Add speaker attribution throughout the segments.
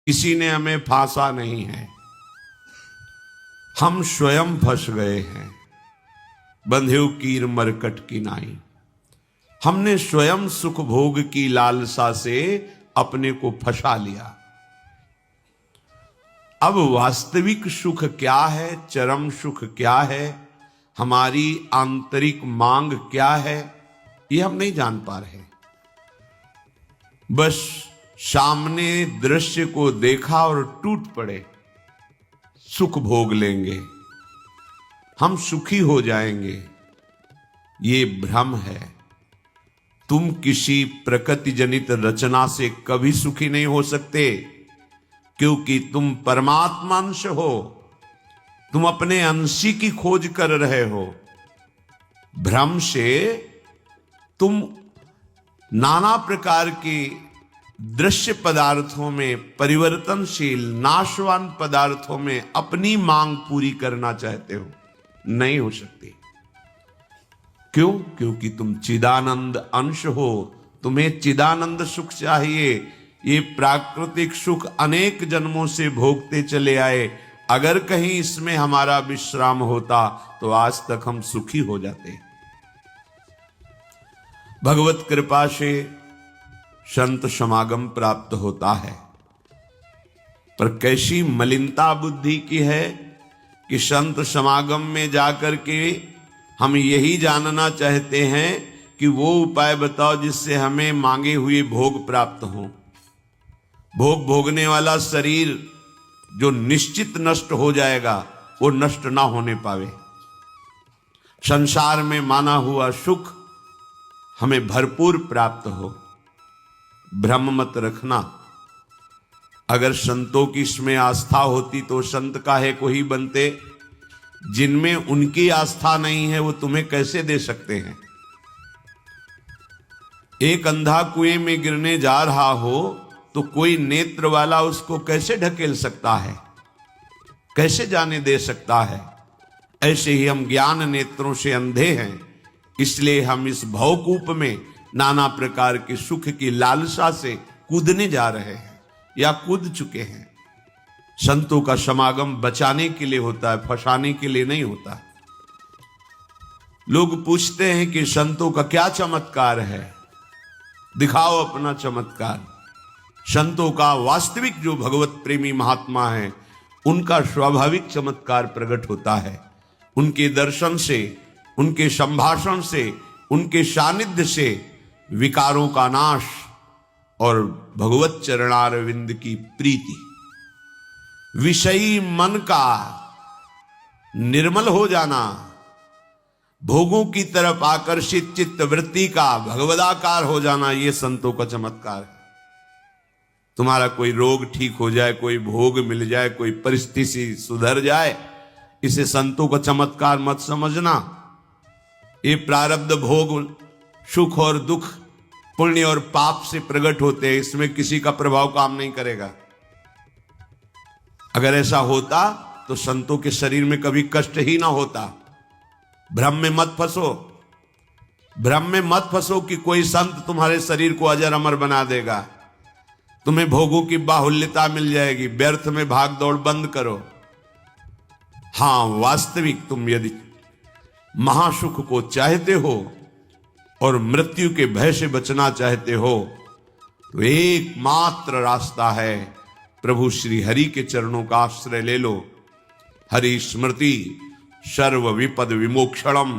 Speaker 1: किसी ने हमें फांसा नहीं है, हम स्वयं फंस गए हैं। बंधेउ कीर मरकट की नाई, हमने स्वयं सुख भोग की लालसा से अपने को फंसा लिया। अब वास्तविक सुख क्या है, चरम सुख क्या है, हमारी आंतरिक मांग क्या है, ये हम नहीं जान पा रहे। बस सामने दृश्य को देखा और टूट पड़े, सुख भोग लेंगे, हम सुखी हो जाएंगे। ये भ्रम है। तुम किसी प्रकृति जनित रचना से कभी सुखी नहीं हो सकते, क्योंकि तुम परमात्मा अंश हो। तुम अपने अंशी की खोज कर रहे हो। भ्रम से तुम नाना प्रकार के दृश्य पदार्थों में, परिवर्तनशील नाशवान पदार्थों में अपनी मांग पूरी करना चाहते हो। नहीं हो सकती। क्यों? क्योंकि तुम चिदानंद अंश हो। तुम्हें चिदानंद सुख चाहिए। ये प्राकृतिक सुख अनेक जन्मों से भोगते चले आए। अगर कहीं इसमें हमारा विश्राम होता तो आज तक हम सुखी हो जाते। भगवत कृपा से संत समागम प्राप्त होता है, पर कैसी मलिनता बुद्धि की है कि संत समागम में जाकर के हम यही जानना चाहते हैं कि वो उपाय बताओ जिससे हमें मांगे हुए भोग प्राप्त हों। भोग भोगने वाला शरीर जो निश्चित नष्ट हो जाएगा, वो नष्ट ना होने पावे। संसार में माना हुआ सुख हमें भरपूर प्राप्त हो। भ्रम मत रखना। अगर संतों की इसमें आस्था होती तो संत काहे को ही बनते। जिनमें उनकी आस्था नहीं है वो तुम्हें कैसे दे सकते हैं। एक अंधा कुएं में गिरने जा रहा हो तो कोई नेत्र वाला उसको कैसे ढकेल सकता है, कैसे जाने दे सकता है। ऐसे ही हम ज्ञान नेत्रों से अंधे हैं, इसलिए हम इस भवकूप में नाना प्रकार के सुख की लालसा से कूदने जा रहे हैं या कूद चुके हैं। संतों का समागम बचाने के लिए होता है, फंसाने के लिए नहीं होता। लोग पूछते हैं कि संतों का क्या चमत्कार है, दिखाओ अपना चमत्कार। संतों का वास्तविक जो भगवत प्रेमी महात्मा है, उनका स्वाभाविक चमत्कार प्रकट होता है। उनके दर्शन से, उनके संभाषण से, उनके सानिध्य से विकारों का नाश और भगवत चरणारविंद की प्रीति, विषयी मन का निर्मल हो जाना, भोगों की तरफ आकर्षित चित्त वृत्ति का भगवदाकार हो जाना, ये संतों का चमत्कार है। तुम्हारा कोई रोग ठीक हो जाए, कोई भोग मिल जाए, कोई परिस्थिति सुधर जाए, इसे संतों का चमत्कार मत समझना। ये प्रारब्ध भोग सुख और दुख, पुण्य और पाप से प्रकट होते हैं। इसमें किसी का प्रभाव काम नहीं करेगा। अगर ऐसा होता तो संतों के शरीर में कभी कष्ट ही ना होता। भ्रम में मत फंसो। भ्रम में मत फंसो कि कोई संत तुम्हारे शरीर को अजर अमर बना देगा, तुम्हें भोगों की बाहुल्यता मिल जाएगी। व्यर्थ में भाग दौड़ बंद करो। हां, वास्तविक तुम यदि महासुख को चाहते हो और मृत्यु के भय से बचना चाहते हो तो एकमात्र रास्ता है, प्रभु श्री हरि के चरणों का आश्रय ले लो। हरि स्मृति सर्व विपद विमोक्षणम।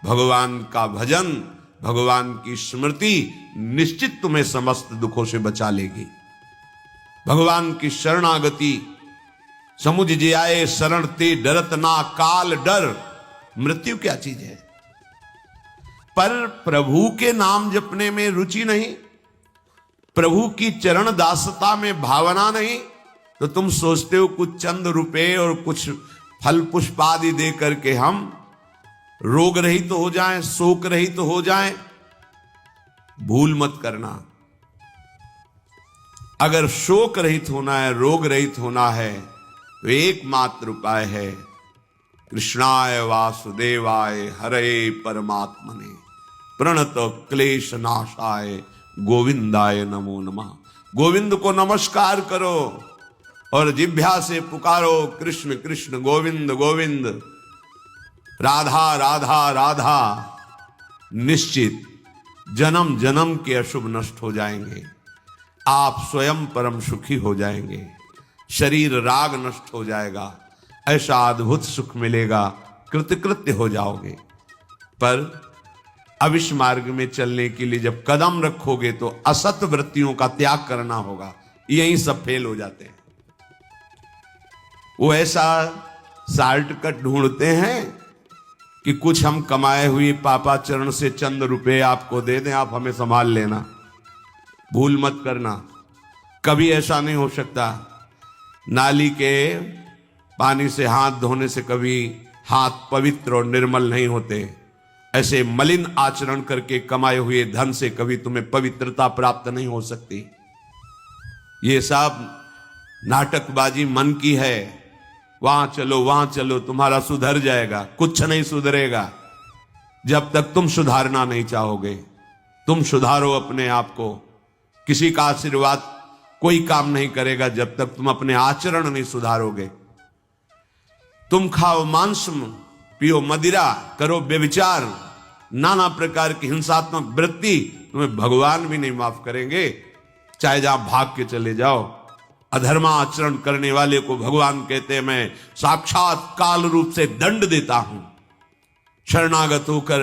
Speaker 1: भगवान का भजन, भगवान की स्मृति निश्चित तुम्हें समस्त दुखों से बचा लेगी। भगवान की शरणागति, समुझ जे आए शरण ते डरत ना काल डर। मृत्यु क्या चीज है? पर प्रभु के नाम जपने में रुचि नहीं, प्रभु की चरण दासता में भावना नहीं, तो तुम सोचते हो कुछ चंद रुपए और कुछ फल पुष्प आदि दे करके हम रोग रहित तो हो जाएं, शोक रहित तो हो जाएं। भूल मत करना। अगर शोक रहित होना है, रोग रहित होना है, तो एकमात्र उपाय है कृष्णाय वासुदेवाय हरे परमात्मने प्रणत क्लेश नाशाय गोविंदाय नमो नमः। गोविंद को नमस्कार करो। और जिह्वा से पुकारो कृष्ण कृष्ण गोविंद गोविंद, राधा राधा राधा, निश्चित जन्म जन्म के अशुभ नष्ट हो जाएंगे। आप स्वयं परम सुखी हो जाएंगे, शरीर राग नष्ट हो जाएगा, ऐसा अद्भुत सुख मिलेगा, कृतकृत्य हो जाओगे। पर अब इस मार्ग में चलने के लिए जब कदम रखोगे तो असत वृत्तियों का त्याग करना होगा। यहीं सब फेल हो जाते हैं। वो ऐसा शॉर्टकट ढूंढते हैं कि कुछ हम कमाए हुए पापाचरण से चंद रुपए आपको दे दें, आप हमें संभाल लेना, भूल मत करना। कभी ऐसा नहीं हो सकता। नाली के पानी से हाथ धोने से कभी हाथ पवित्र और निर्मल नहीं होते। ऐसे मलिन आचरण करके कमाए हुए धन से कभी तुम्हें पवित्रता प्राप्त नहीं हो सकती। ये सब नाटकबाजी मन की है। वहां चलो तुम्हारा सुधर जाएगा, कुछ नहीं सुधरेगा जब तक तुम सुधारना नहीं चाहोगे। तुम सुधारो अपने आप को। किसी का आशीर्वाद कोई काम नहीं करेगा जब तक तुम अपने आचरण नहीं सुधारोगे। तुम खाओ मांस, पियो मदिरा, करो व्यभिचार, नाना प्रकार की हिंसात्मक वृत्ति, तुम्हें भगवान भी नहीं माफ करेंगे, चाहे जहां भाग के चले जाओ। अधर्मा आचरण करने वाले को भगवान कहते हैं मैं साक्षात काल रूप से दंड देता हूं। शरणागत होकर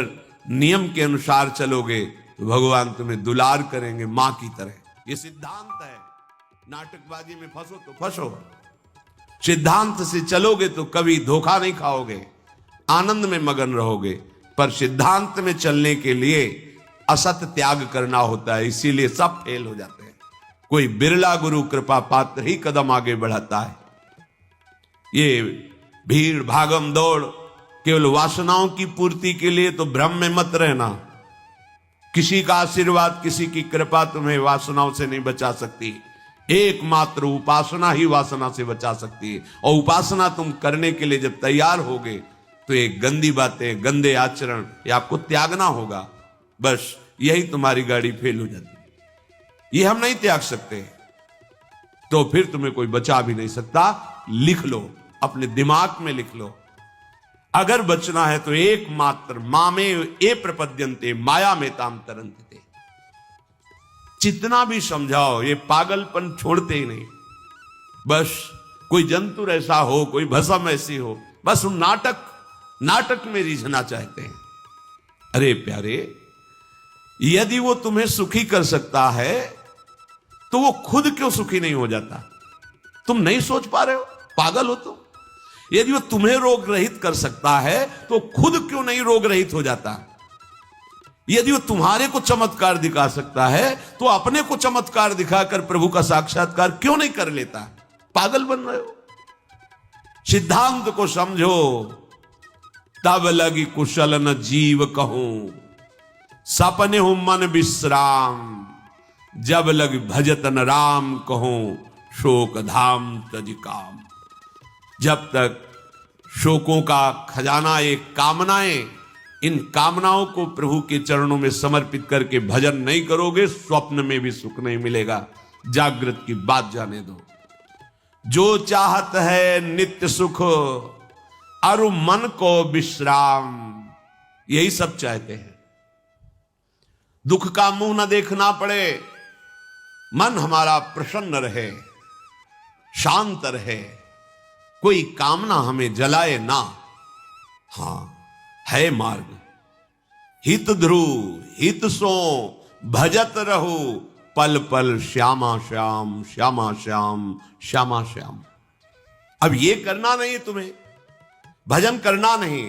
Speaker 1: नियम के अनुसार चलोगे तो भगवान तुम्हें दुलार करेंगे मां की तरह। ये सिद्धांत है। नाटकबाजी में फंसो तो फंसो, सिद्धांत से चलोगे तो कभी धोखा नहीं खाओगे, आनंद में मगन रहोगे। पर सिद्धांत में चलने के लिए असत त्याग करना होता है, इसीलिए सब फेल हो जाते हैं। कोई बिरला गुरु कृपा पात्र ही कदम आगे बढ़ाता है। ये भीड़ भागम दौड़ केवल वासनाओं की पूर्ति के लिए तो भ्रम में मत रहना। किसी का आशीर्वाद, किसी की कृपा तुम्हें वासनाओं से नहीं बचा सकती। एकमात्र उपासना ही वासना से बचा सकती है। और उपासना तुम करने के लिए जब तैयार होगे तो ये गंदी बातें, गंदे आचरण ये आपको त्यागना होगा। बस यही तुम्हारी गाड़ी फेल हो जाती है। ये हम नहीं त्याग सकते तो फिर तुम्हें कोई बचा भी नहीं सकता। लिख लो, अपने दिमाग में लिख लो। अगर बचना है तो एकमात्र मामे ए प्रपद्यन्ते माया में ताम तरंते। जितना भी समझाओ ये पागलपन छोड़ते ही नहीं। बस कोई जंतु ऐसा हो, कोई भस्म ऐसी हो, बस उन नाटक में रिझना चाहते हैं। अरे प्यारे, यदि वो तुम्हें सुखी कर सकता है तो वो खुद क्यों सुखी नहीं हो जाता? तुम नहीं सोच पा रहे हो? पागल हो तुम। यदि वो तुम्हें रोग रहित कर सकता है तो खुद क्यों नहीं रोग रहित हो जाता? यदि वो तुम्हारे को चमत्कार दिखा सकता है तो अपने को चमत्कार दिखाकर प्रभु का साक्षात्कार क्यों नहीं कर लेता? पागल बन रहे हो। सिद्धांत को समझो। तब लगी कुशल न जीव कहूं, सपने हो मन विश्राम। जब लग भजत न राम कहूं, शोक धाम तज काम। जब तक शोकों का खजाना एक कामनाएं, इन कामनाओं को प्रभु के चरणों में समर्पित करके भजन नहीं करोगे, स्वप्न में भी सुख नहीं मिलेगा। जागृत की बात जाने दो। जो चाहत है नित्य सुख, अरु मन को विश्राम। यही सब चाहते हैं। दुख का मुंह न देखना पड़े, मन हमारा प्रसन्न रहे, शांत रहे, कोई कामना हमें जलाए ना। हां, है मार्ग। हित ध्रुव हित सो भजत रहो, पल पल श्यामा श्याम श्यामा श्याम श्यामा श्याम। अब ये करना नहीं, तुम्हें भजन करना नहीं,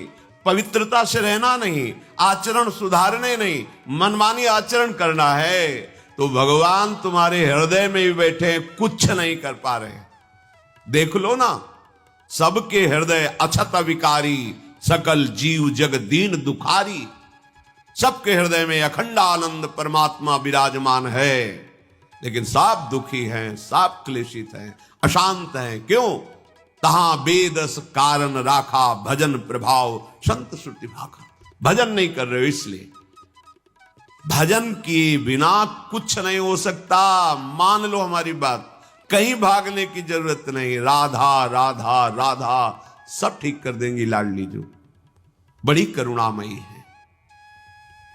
Speaker 1: पवित्रता से रहना नहीं, आचरण सुधारने नहीं, मनमानी आचरण करना है तो भगवान तुम्हारे हृदय में भी बैठे, कुछ नहीं कर पा रहे। देख लो ना, सबके हृदय अछत विकारी, सकल जीव जग दीन दुखारी। सबके हृदय में अखंड आनंद परमात्मा विराजमान है, लेकिन सब दुखी हैं, सब क्लेशित हैं, अशांत हैं। क्यों? तहां बेदस कारण राखा, भजन प्रभाव संत श्रुति भाखा। भजन नहीं कर रहे हो इसलिए। भजन किए बिना कुछ नहीं हो सकता। मान लो हमारी बात। कहीं भागने की जरूरत नहीं। राधा राधा राधा सब ठीक कर देंगी लाडली जो, बड़ी करुणामयी है।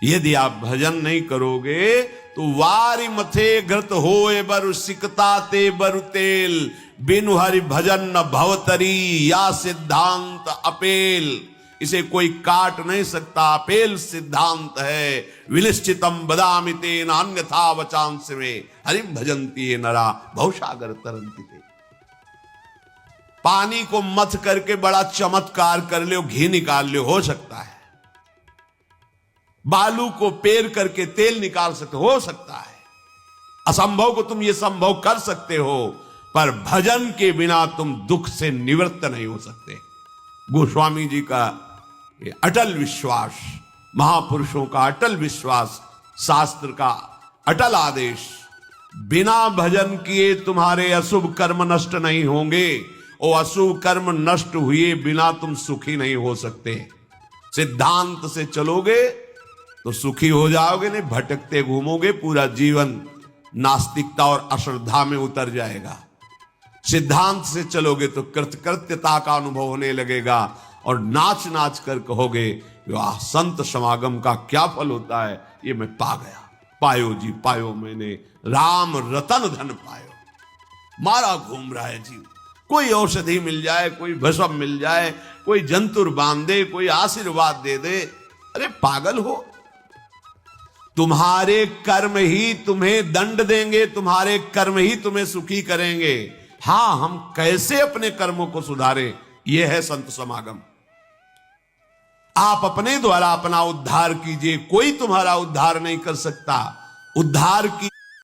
Speaker 1: यदि आप भजन नहीं करोगे तो वारी मथे घृत होए बरु सिकता ते बरु तेल, बिनु हरि भजन न भवतरी या सिद्धांत अपेल। इसे कोई काट नहीं सकता, अपेल सिद्धांत है। विनिश्चितम बदामि तेन अन्यथा वचांस में हरिम भजंती ये नरा भवसागर तरंती थे। पानी को मथ करके बड़ा चमत्कार कर लो, घी निकाल लो, हो सकता है। बालू को पेर करके तेल निकाल सकते हो सकता है। असंभव को तुम ये संभव कर सकते हो, पर भजन के बिना तुम दुख से निवृत्त नहीं हो सकते। गोस्वामी जी का ये अटल विश्वास, महापुरुषों का अटल विश्वास, शास्त्र का अटल आदेश, बिना भजन किए तुम्हारे अशुभ कर्म नष्ट नहीं होंगे। और अशुभ कर्म नष्ट हुए बिना तुम सुखी नहीं हो सकते। सिद्धांत से चलोगे तो सुखी हो जाओगे, नहीं भटकते घूमोगे, पूरा जीवन नास्तिकता और अश्रद्धा में उतर जाएगा। सिद्धांत से चलोगे तो कृतकृत्यता का अनुभव होने लगेगा और नाच नाच कर कहोगे वाह, संत समागम का क्या फल होता है, ये मैं पा गया। पायो जी पायो मैंने राम रतन धन पायो। मारा घूम रहा है जीव, कोई औषधि मिल जाए, कोई भस्म मिल जाए, कोई जंतुर बांध दे, कोई आशीर्वाद दे दे, अरे पागल हो। तुम्हारे कर्म ही तुम्हें दंड देंगे, तुम्हारे कर्म ही तुम्हें सुखी करेंगे। हां, हम कैसे अपने कर्मों को सुधारें, यह है संत समागम। आप अपने द्वारा अपना उद्धार कीजिए, कोई तुम्हारा उद्धार नहीं कर सकता। उद्धार की